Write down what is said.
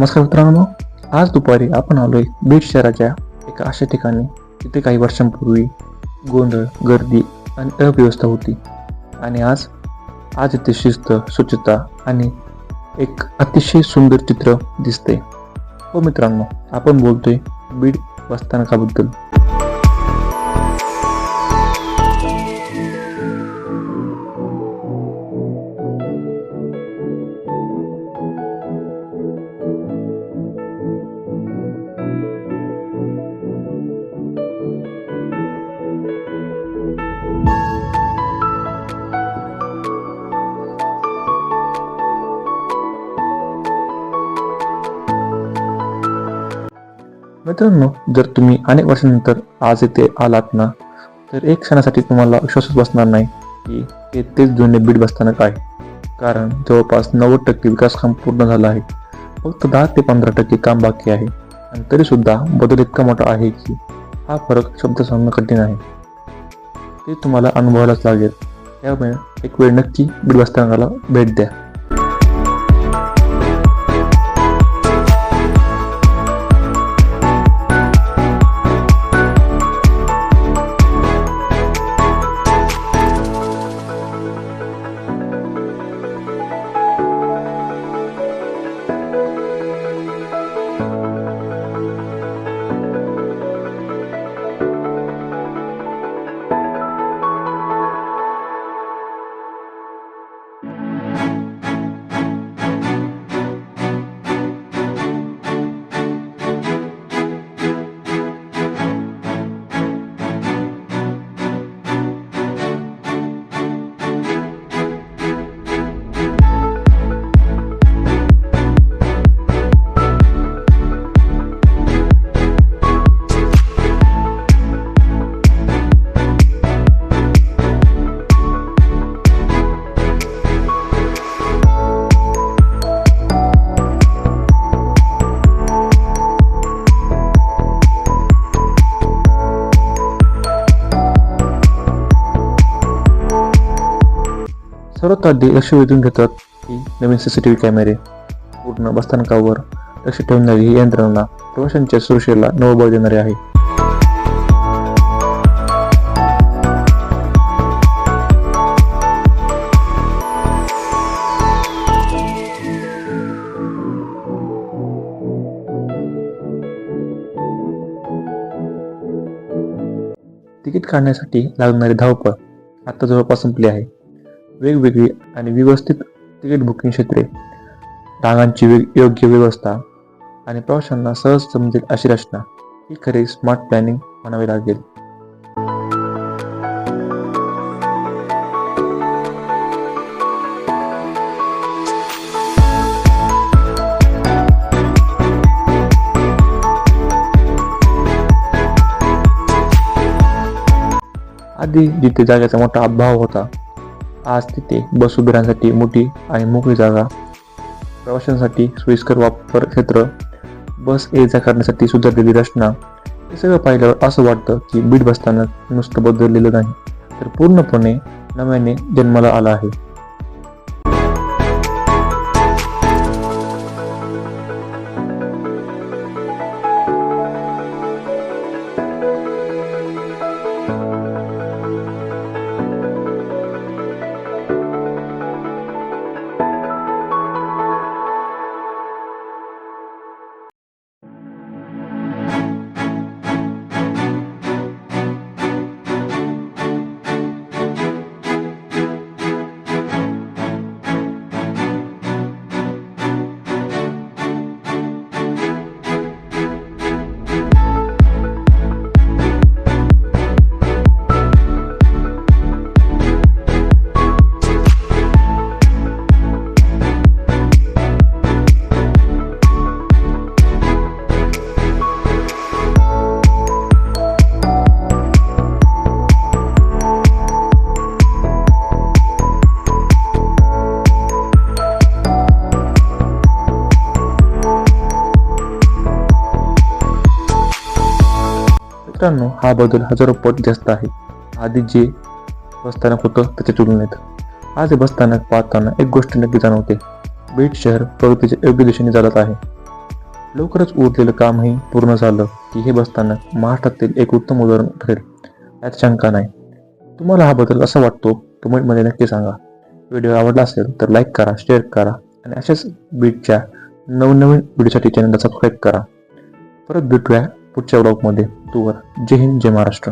नमस्कार मित्रांनो, आज दुपारी आपण आलोय बीड शहराच्या एका अशा ठिकाणी जिथे काही वर्षांपूर्वी गोंधळ, गर्दी आणि अव्यवस्था होती. आणि आज इथे शिस्त, स्वच्छता आणि एक अतिशय सुंदर चित्र दिसते. हो मित्रांनो, आपण बोलतोय बीड बसस्थानकाबद्दल. मित्रांनो, जर तुम्ही अनेक वर्षांनंतर आज इथे आलात ना, तर एक क्षणासाठी तुम्हाला विश्वासच बसणार नाही की हे तेच जुने बीड बसस्थानक आहे. कारण जवळपास 90% विकास काम पूर्ण झालं आहे. फक्त 10 ते 15% काम बाकी आहे. आणि तरी सुद्धा बदल इतका मोठा आहे की हा फरक शब्द सांगणं कठीण आहे. ते तुम्हाला अनुभवायलाच लागेल. त्यामुळे एक वेळ नक्की बीड बसस्थानकाला भेट द्या. सर्वात आधी लक्ष वेधून घेतात की नवीन CCTV कॅमेरे, पूर्ण बसस्थानकावर लक्ष ठेवणारी ही यंत्रणा प्रवाशांच्या सुरक्षेला नवं बळ देणारी आहे. तिकीट काढण्यासाठी लागणारी धावपळ आता जवळपास संपली आहे. वेगवेगळी आणि व्यवस्थित तिकीट बुकिंग क्षेत्रे, रांगांची योग्य व्यवस्था आणि प्रवाशांना सहज समजेल अशी रचना ही खरी स्मार्ट प्लॅनिंग म्हणावी लागेल. आधी जिथे जागेचा मोठा अभाव होता, आज तिथे बस उभेरांसाठी मोठी आणि मोकळी जागा, प्रवाशांसाठी सोयीस्कर वापर क्षेत्र, बस ये जा करण्यासाठी सुधारलेली रचना, हे सगळं पाहिल्यावर असं वाटतं की बीड बसस्थानक नुसतं बदललेलं नाही, तर पूर्णपणे नव्याने जन्माला आला आहे. मित्रांनो, हा बदल हजारो पट जास्त आहे. आधी जे बसस्थानक होतं त्याच्या तुलनेत आज हे बसस्थानक पाहताना एक गोष्ट नक्की जाणवते: बीड शहर प्रगतीच्या योग्य दिशेने चालत आहे. लवकरच उरलेलं कामही पूर्ण झालं की हे बसस्थानक महाराष्ट्रातील एक उत्तम उदाहरण ठरेल, यात शंका नाही. तुम्हाला हा बदल कसा वाटतो कमेंटमध्ये नक्की सांगा. व्हिडिओ आवडला असेल तर लाईक करा, शेअर करा आणि अशाच बीटच्या नवनवीन व्हिडिओसाठी चॅनलला सबस्क्राईब करा. परत भेटूया पुढच्या व्लॉगमध्ये. तोवर जय हिंद, जय महाराष्ट्र.